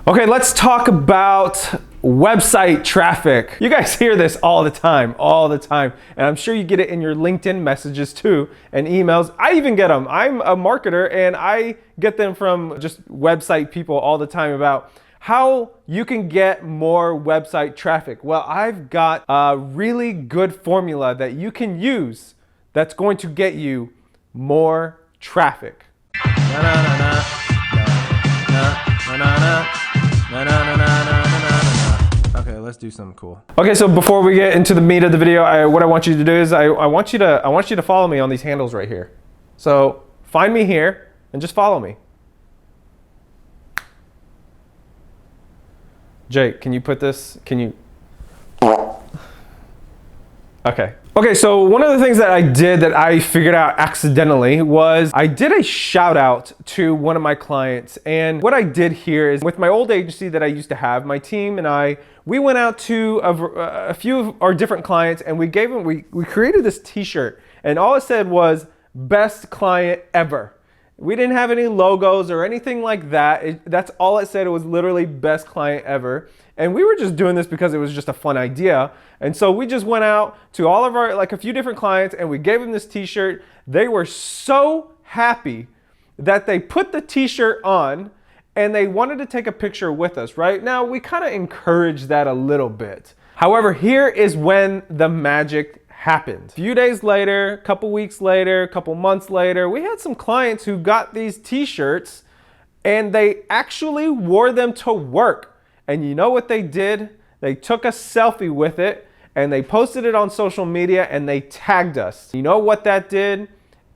Okay, let's talk about website traffic. You guys hear this all the time. And I'm sure you get it in your LinkedIn messages too and emails. I even get them. I'm a marketer and I get them from just website people all the time about how you can get more website traffic. Well, I've got a really good formula that you can use that's going to get you more traffic. Okay, let's do something cool. Okay, so before we get into the meat of the video, what I want you to do is I want you to follow me on these handles right here. So find me here and just follow me. Jake, can you put this? Can you? Okay. Okay, so one of the things that I did that I figured out accidentally was I did a shout out to one of my clients. And what I did here is with my old agency that I used to have, my team and we went out to a few of our different clients and we created this t-shirt and all it said was best client ever. We didn't have any logos or anything like that. That's all it said. It was literally best client ever. And we were just doing this because it was just a fun idea. And so we just went out to all of our, like a few different clients and we gave them this t-shirt. They were so happy that they put the t-shirt on and they wanted to take a picture with us, right? Now we kind of encouraged that a little bit. However, here is when the magic happened. A few days later, a couple weeks later, a couple months later, we had some clients who got these t-shirts and they actually wore them to work. And you know what they did? They took a selfie with it and they posted it on social media and they tagged us. You know what that did?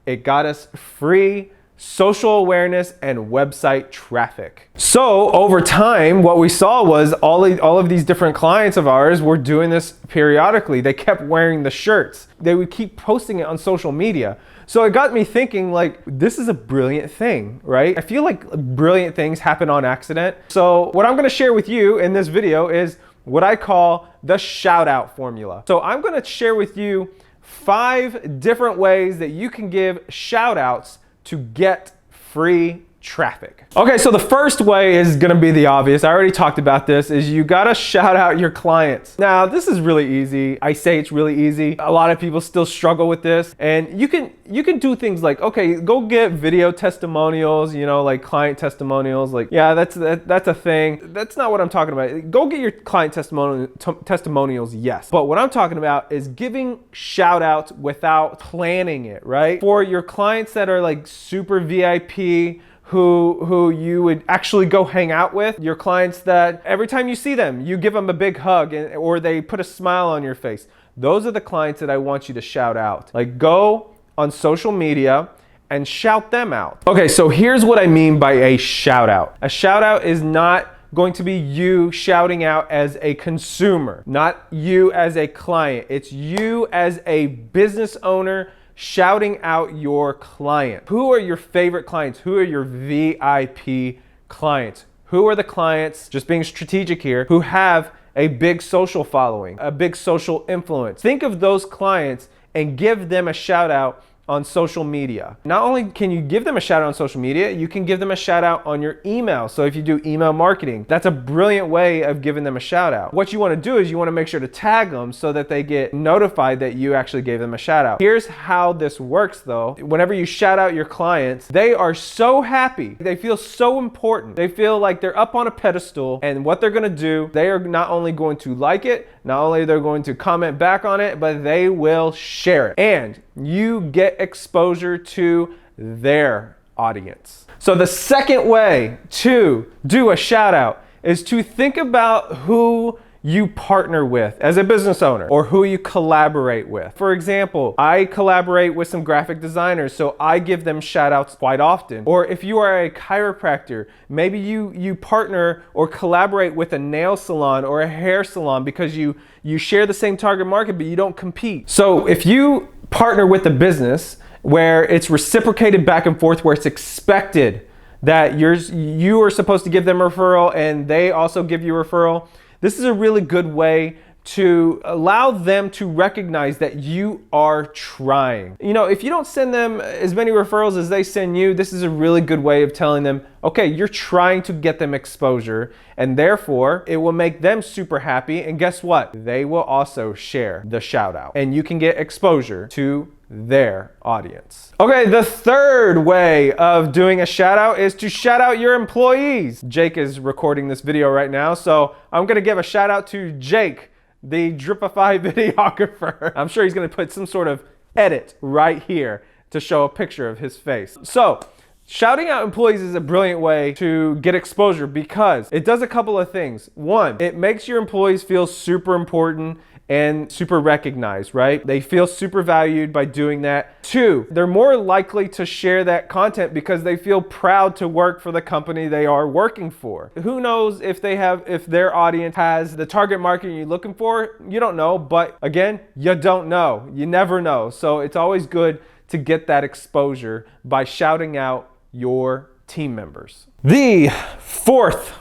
It got us free social awareness and website traffic. So over time, what we saw was all of these different clients of ours were doing this periodically. They kept wearing the shirts. They would keep posting it on social media. So it got me thinking, like, this is a brilliant thing, right? I feel like brilliant things happen on accident. So what I'm gonna share with you in this video is what I call the shout out formula. So I'm gonna share with you 5 different ways that you can give shout outs to get free traffic. Okay, so the first way is gonna be the obvious. I already talked about this, is you gotta shout out your clients. Now, this is really easy. I say it's really easy. A lot of people still struggle with this. And you can do things like, okay, go get video testimonials, you know, like client testimonials. Like, yeah, that's a thing. That's not what I'm talking about. Go get your client testimonials, yes. But what I'm talking about is giving shout outs without planning it, right? For your clients that are like super VIP, who you would actually go hang out with, your clients that every time you see them, you give them a big hug or they put a smile on your face. Those are the clients that I want you to shout out. Like, go on social media and shout them out. Okay, so here's what I mean by a shout out. A shout out is not going to be you shouting out as a consumer, not you as a client. It's you as a business owner shouting out your client. Who are your favorite clients? Who are your VIP clients? Who are the clients, just being strategic here, who have a big social following, a big social influence? Think of those clients and give them a shout out on social media. Not only can you give them a shout out on social media, you can give them a shout out on your email. So if you do email marketing, that's a brilliant way of giving them a shout out. What you want to do is you want to make sure to tag them so that they get notified that you actually gave them a shout out. Here's how this works though. Whenever you shout out your clients, they are so happy. They feel so important. They feel like they're up on a pedestal, and what they're going to do, they are not only going to like it, not only they're going to comment back on it, but they will share it. And you get exposure to their audience. So the second way to do a shout out is to think about who you partner with as a business owner or who you collaborate with. For example, I collaborate with some graphic designers, so I give them shout outs quite often. Or if you are a chiropractor, maybe you partner or collaborate with a nail salon or a hair salon because you share the same target market but you don't compete. So if you partner with a business where it's reciprocated back and forth, where it's expected that you are supposed to give them a referral and they also give you a referral, this is a really good way to allow them to recognize that you are trying. You know, if you don't send them as many referrals as they send you, this is a really good way of telling them, okay, you're trying to get them exposure, and therefore it will make them super happy. And guess what? They will also share the shout out, and you can get exposure to their audience. Okay, the third way of doing a shout out is to shout out your employees. Jake is recording this video right now, so I'm gonna give a shout out to Jake, the Dripify videographer. I'm sure he's gonna put some sort of edit right here to show a picture of his face. So, shouting out employees is a brilliant way to get exposure because it does a couple of things. One, it makes your employees feel super important and super recognized, right? They feel super valued by doing that. Two, they're more likely to share that content because they feel proud to work for the company they are working for. Who knows if their audience has the target market you're looking for? You don't know, but again, you don't know. You never know. So it's always good to get that exposure by shouting out your team members. The fourth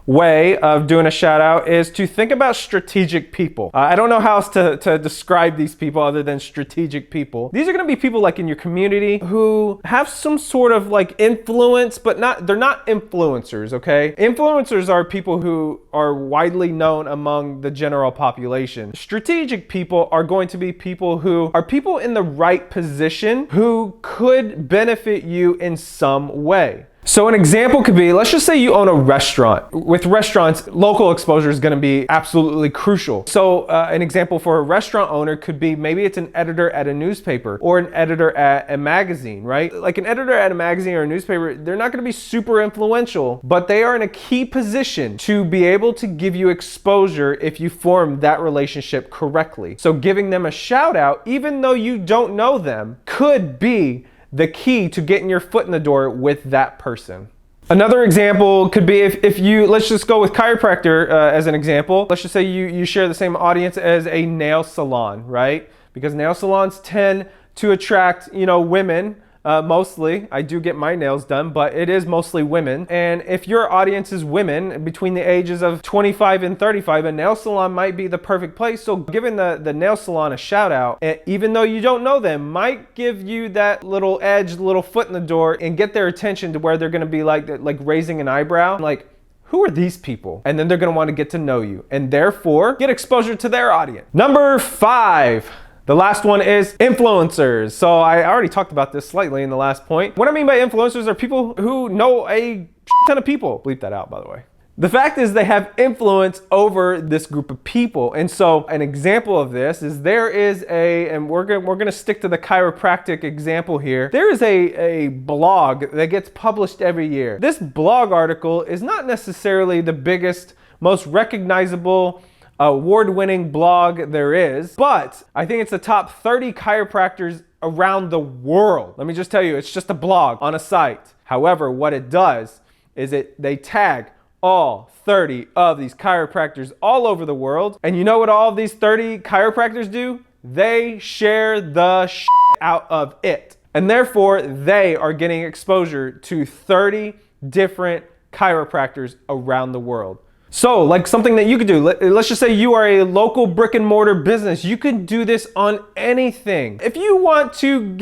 way of doing a shout out is to think about strategic people. I don't know how else to describe these people other than strategic people. These are going to be people like in your community who have some sort of like influence, but they're not influencers, okay? Influencers are people who are widely known among the general population. Strategic people are going to be people who are people in the right position who could benefit you in some way. So an example could be, let's just say you own a restaurant. With restaurants, local exposure is going to be absolutely crucial. So an example for a restaurant owner could be maybe it's an editor at a newspaper or an editor at a magazine, right? Like an editor at a magazine or a newspaper, they're not going to be super influential, but they are in a key position to be able to give you exposure if you form that relationship correctly. So giving them a shout out, even though you don't know them, could be the key to getting your foot in the door with that person. Another example could be if you, let's just go with chiropractor as an example. Let's just say you share the same audience as a nail salon, right? Because nail salons tend to attract, women. Mostly, I do get my nails done, but it is mostly women. And if your audience is women between the ages of 25 and 35, a nail salon might be the perfect place. So giving the nail salon a shout out, even though you don't know them, might give you that little edge, little foot in the door and get their attention to where they're gonna be like raising an eyebrow. Like, who are these people? And then they're gonna wanna get to know you and therefore get exposure to their audience. Number 5. The last one is influencers. So I already talked about this slightly in the last point. What I mean by influencers are people who know a ton of people. Bleep that out, by the way. The fact is they have influence over this group of people. And so an example of this is there is and we're gonna stick to the chiropractic example here. There is a blog that gets published every year. This blog article is not necessarily the biggest, most recognizable, award-winning blog there is, but I think it's the top 30 chiropractors around the world. Let me just tell you, it's just a blog on a site. However, what it does is they tag all 30 of these chiropractors all over the world. And you know what all of these 30 chiropractors do? They share the shit out of it. And therefore, they are getting exposure to 30 different chiropractors around the world. So like something that you could do, let's just say you are a local brick and mortar business. You could do this on anything. If you want to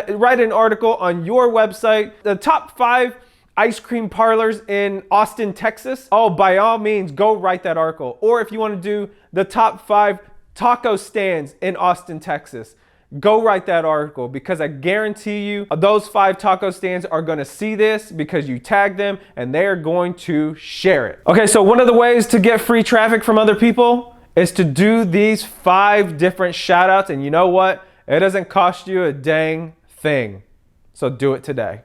write an article on your website, the top 5 ice cream parlors in Austin, Texas, by all means, go write that article. Or if you want to do the top 5 taco stands in Austin, Texas, go write that article, because I guarantee you those 5 taco stands are going to see this because you tagged them and they are going to share it. Okay, so one of the ways to get free traffic from other people is to do these 5 different shout outs. And you know what? It doesn't cost you a dang thing. So do it today.